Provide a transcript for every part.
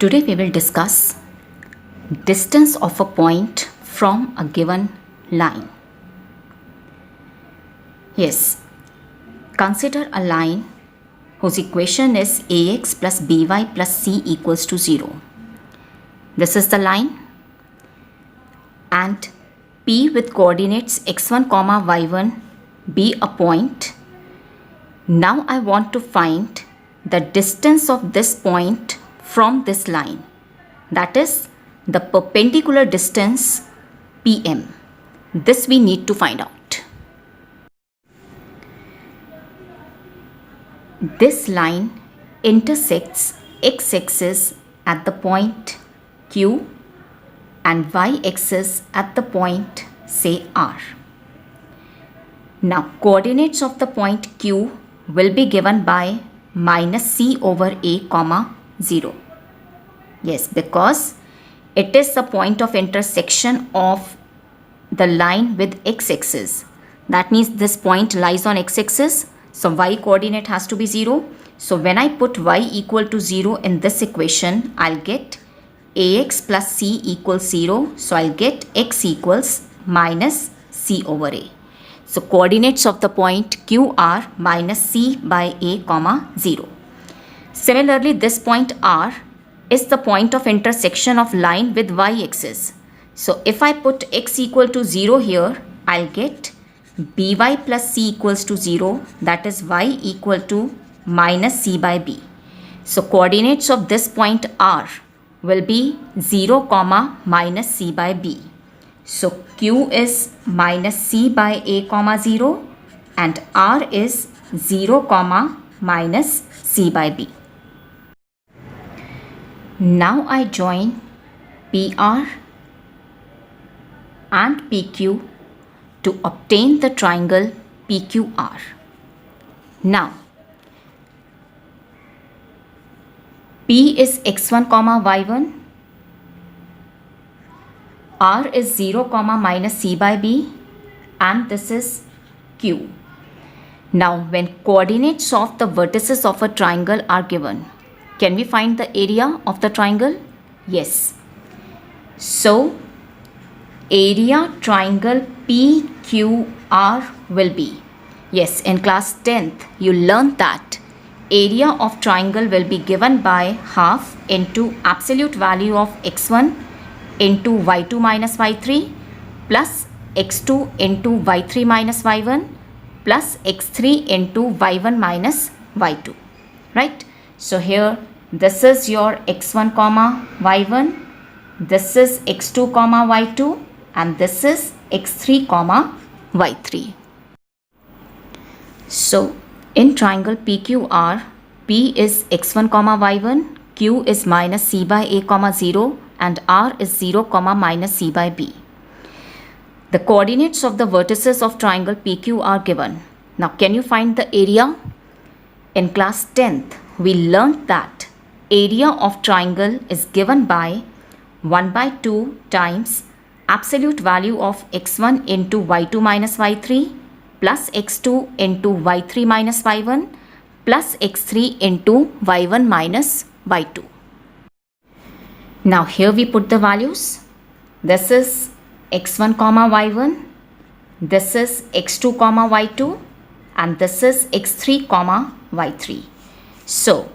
Today we will discuss distance of a point from a given line. Yes, consider a line whose equation is ax plus by plus c equals to 0. This is the line and P with coordinates x1, y1 be a point. Now I want to find the distance of this point from this line, that is the perpendicular distance PM. This we need to find out. This line intersects x-axis at the point Q and y-axis at the point say R. Now coordinates of the point Q will be given by minus c over a comma 0. Yes, because it is the point of intersection of the line with x-axis. That means this point lies on x-axis, so y coordinate has to be 0. So when I put y equal to 0 in this equation, I'll get ax plus c equals 0. So I'll get x equals minus c over a. So coordinates of the point Q are minus c by a comma 0. Similarly, this point R is the point of intersection of line with y-axis. So if I put x equal to 0 here, I'll get by plus c equals to 0, that is y equal to minus c by b. So coordinates of this point R will be 0 comma minus c by b. So Q is minus c by a comma 0 and R is 0 comma minus c by b. Now I join PR and PQ to obtain the triangle PQR. Now P is x1 comma y1, R is 0 comma minus c by b, and this is Q. Now when coordinates of the vertices of a triangle are given, can we find the area of the triangle? Yes. So area triangle PQR will be, yes, in class 10th you learned that area of triangle will be given by half into absolute value of x1 into y2 minus y3 plus x2 into y3 minus y1 plus x3 into y1 minus y2, right? So here this is your x1 comma y1, this is x2 comma y2, and this is x3 comma y3. So in triangle PQR, P is x1 comma y1, Q is minus c by a comma 0 and R is 0 comma minus c by b. The coordinates of the vertices of triangle PQ are given. Now can you find the area? In class 10th we learned that area of triangle is given by 1 by 2 times absolute value of x1 into y2 minus y3 plus x2 into y3 minus y1 plus x3 into y1 minus y2. Now here we put the values. This is x1 comma y1, this is x2 comma y2, and this is x3 comma y3. So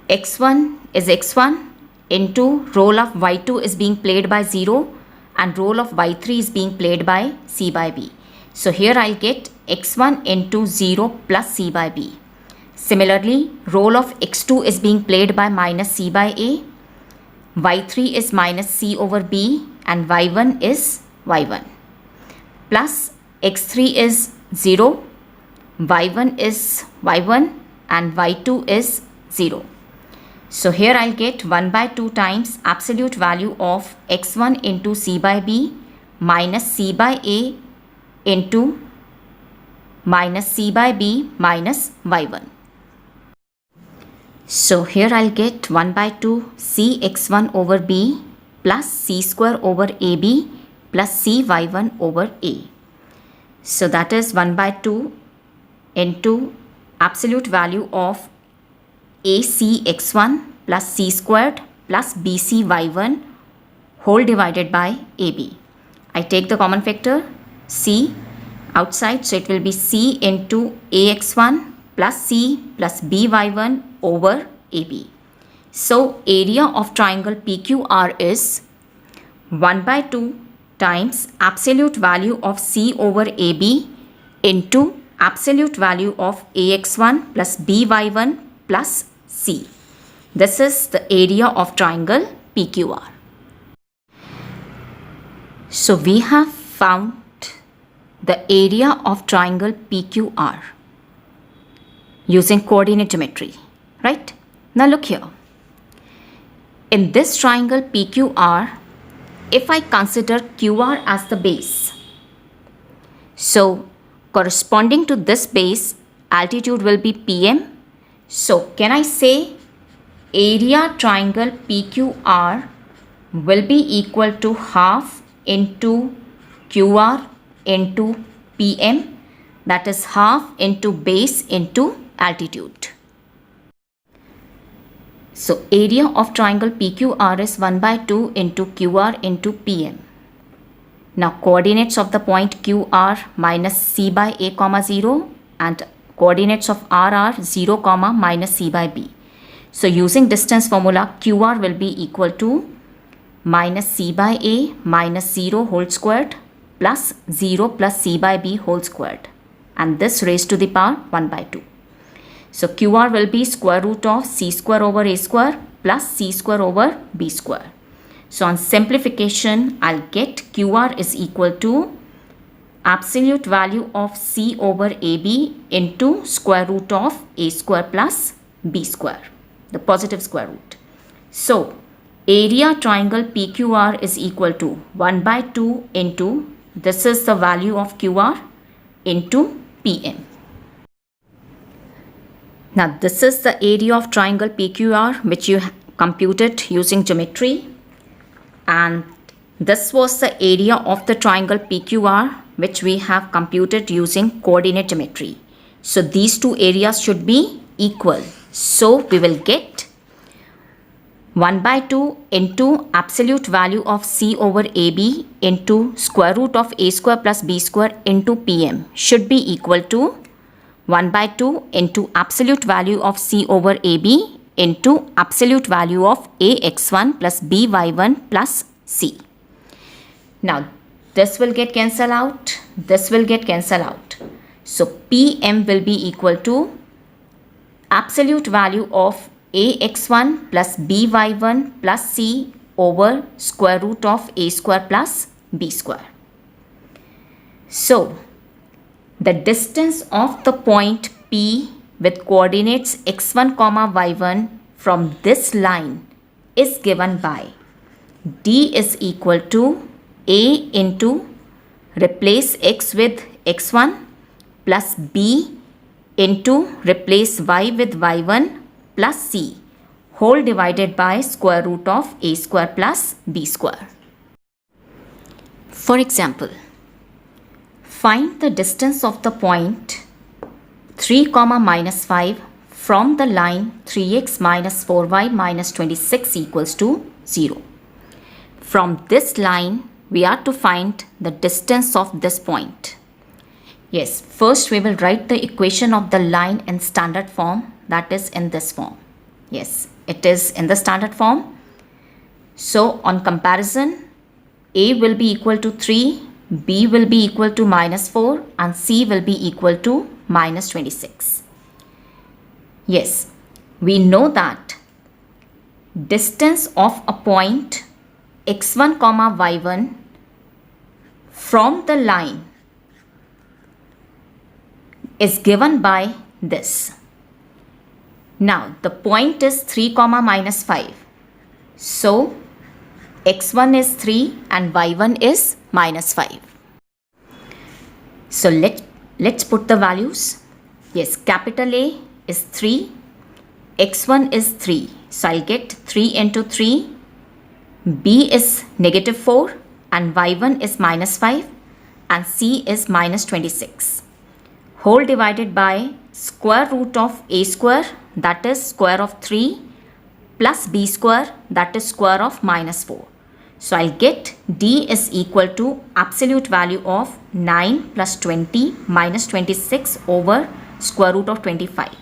x1 is x1 into role of y2 is being played by 0 and role of y3 is being played by c by b. So here I'll get x1 into 0 plus c by b. Similarly, role of x2 is being played by minus c by a, y3 is minus c over b, and y1 is y1. Plus x3 is 0, y1 is y1, and y2 is 0. So here I'll get 1 by 2 times absolute value of x1 into c by b minus c by a into minus c by b minus y1. So here I'll get 1 by 2 c x1 over b plus c square over ab plus c y1 over a. So that is 1 by 2 into absolute value of AC x1 plus c squared plus bcy1 whole divided by ab. I take the common factor c outside, so it will be c into ax1 plus c plus by1 over ab. So area of triangle PQR is 1 by 2 times absolute value of c over ab into absolute value of ax1 plus by1 plus c. This is the area of triangle PQR. So we have found the area of triangle PQR using coordinate geometry, right? Now look here. In this triangle PQR, if I consider QR as the base, so corresponding to this base, altitude will be PM. So can I say area triangle PQR will be equal to half into QR into PM, that is half into base into altitude. So area of triangle PQR is 1 by 2 into QR into PM. Now coordinates of the point Q are minus c by a comma 0 and coordinates of R are 0 comma minus c by b. So using distance formula, QR will be equal to minus c by a minus 0 whole squared plus 0 plus c by b whole squared, and this raised to the power 1 by 2. So QR will be square root of c square over a square plus c square over b square. So on simplification, I'll get QR is equal to absolute value of c over ab into square root of a square plus b square, the positive square root. So area triangle PQR is equal to 1 by 2 into, this is the value of QR, into PM. Now this is the area of triangle PQR which you computed using geometry, and this was the area of the triangle PQR which we have computed using coordinate geometry. So these two areas should be equal. So we will get 1 by 2 into absolute value of c over ab into square root of a square plus b square into PM should be equal to 1 by 2 into absolute value of c over ab into absolute value of ax1 plus by1 plus c. Now this will get cancelled out, this will get cancelled out. So PM will be equal to absolute value of ax1 plus by1 plus c over square root of a square plus b square. So the distance of the point P with coordinates x1 comma y1 from this line is given by d is equal to a into, replace x with x1 plus b into, replace y with y1 plus c whole divided by square root of a square plus b square. For example, find the distance of the point 3 comma minus 5 from the line 3x minus 4y minus 26 equals to 0. From this line, we are to find the distance of this point. Yes, first we will write the equation of the line in standard form, that is in this form. Yes, it is in the standard form. So on comparison, a will be equal to 3, b will be equal to minus 4 and c will be equal to minus 26. Yes, we know that distance of a point x1 comma y1 from the line is given by this. Now the point is 3 comma minus 5. So x1 is 3 and y1 is minus 5. So let's put the values. Yes, capital A is 3, x1 is 3. So I'll get 3 into 3, b is negative 4 and y1 is minus 5 and c is minus 26. Whole divided by square root of a square, that is square of 3 plus b square, that is square of minus 4. So I'll get d is equal to absolute value of 9 plus 20 minus 26 over square root of 25.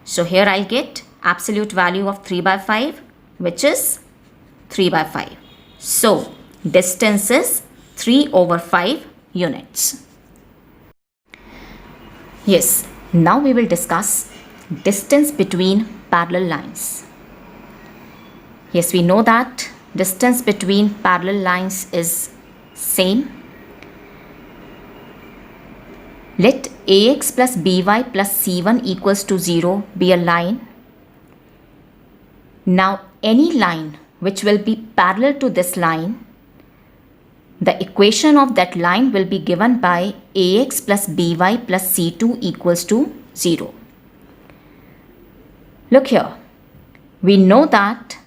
So here I'll get absolute value of 3 by 5, which is 3 by 5. So distance is 3 over 5 units. Yes, now we will discuss distance between parallel lines. Yes, we know that distance between parallel lines is same. Let ax plus by plus c1 equals to 0 be a line. Now any line which will be parallel to this line, the equation of that line will be given by ax plus by plus c2 equals to 0. Look here, we know that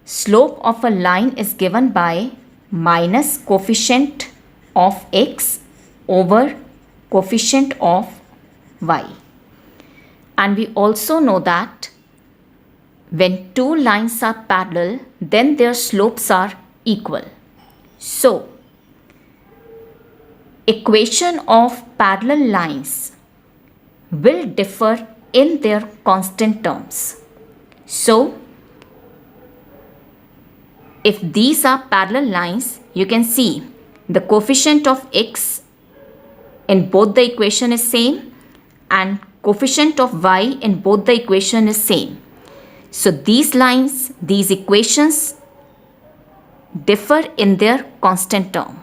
slope of a line is given by minus coefficient of x over coefficient of y. And we also know that when two lines are parallel, then their slopes are equal. So, equation of parallel lines will differ in their constant terms. So, if these are parallel lines, you can see the coefficient of x in both the equation is same and coefficient of y in both the equation is same. So these lines, these equations differ in their constant term.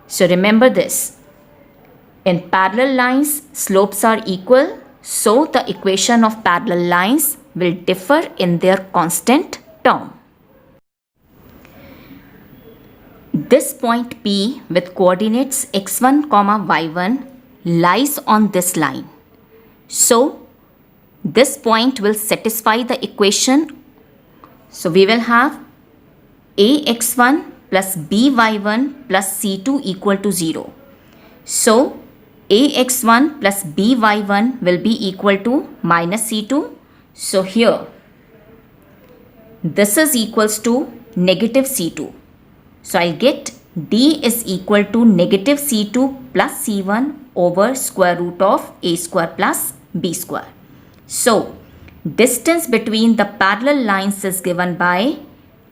So remember this, in parallel lines slopes are equal, so the equation of parallel lines will differ in their constant term. This point P with coordinates x1, y1 lies on this line. So, this point will satisfy the equation. So, we will have ax1 plus by1 plus c2 equal to 0. So, ax1 plus by1 will be equal to minus c2. So, here this is equals to negative c2. So I'll get d is equal to negative c2 plus c1 over square root of a square plus b square. So distance between the parallel lines is given by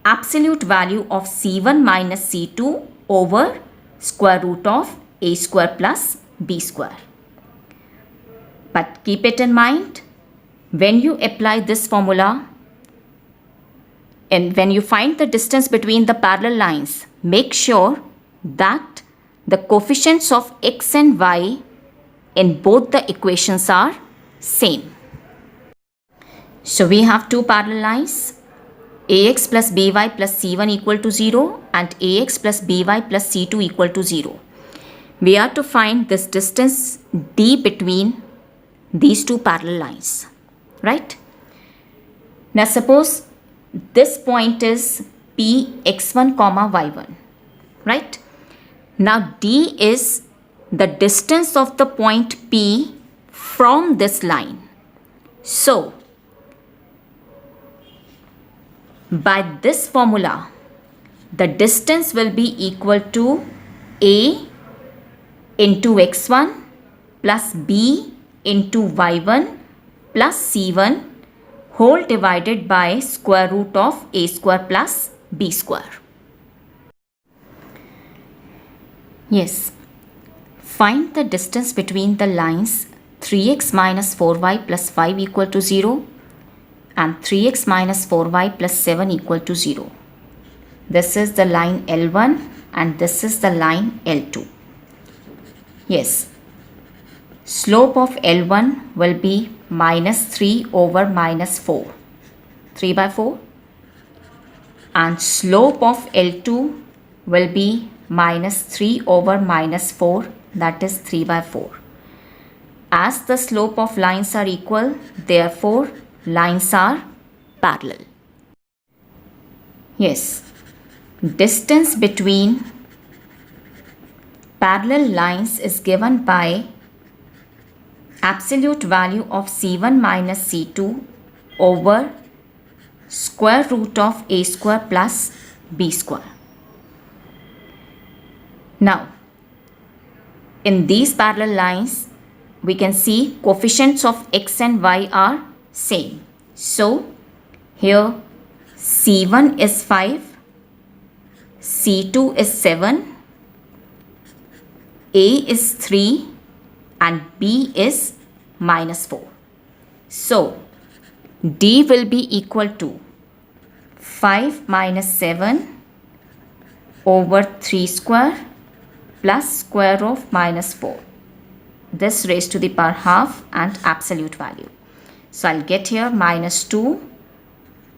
absolute value of c1 minus c2 over square root of a square plus b square. But keep it in mind, when you apply this formula, and when you find the distance between the parallel lines, make sure that the coefficients of x and y in both the equations are same. So we have two parallel lines, ax plus by plus c1 equal to 0 and ax plus by plus c2 equal to 0. We are to find this distance d between these two parallel lines, right? Now suppose this point is P x1, y1, right? Now D is the distance of the point P from this line. So, by this formula, the distance will be equal to A into x1 plus B into y1 plus c1 whole divided by square root of a square plus b square. Yes, find the distance between the lines 3x minus 4y plus 5 equal to 0 and 3x minus 4y plus 7 equal to 0. This is the line L1 and this is the line L2. Yes, slope of L1 will be minus 3 over minus 4, 3 by 4, and slope of L2 will be minus 3 over minus 4, that is 3 by 4. As the slope of lines are equal, therefore lines are parallel. Yes, distance between parallel lines is given by absolute value of c1 minus c2 over square root of a square plus b square. Now, in these parallel lines, we can see coefficients of x and y are same. So, here C1 is 5, C2 is 7, A is 3 and B is -4. So, D will be equal to 5 minus 7 over 3 square plus square of -4. This raised to the power half and absolute value. So I'll get here -2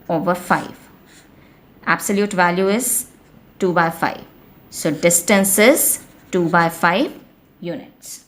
over 5. Absolute value is 2/5. So distance is 2/5 units.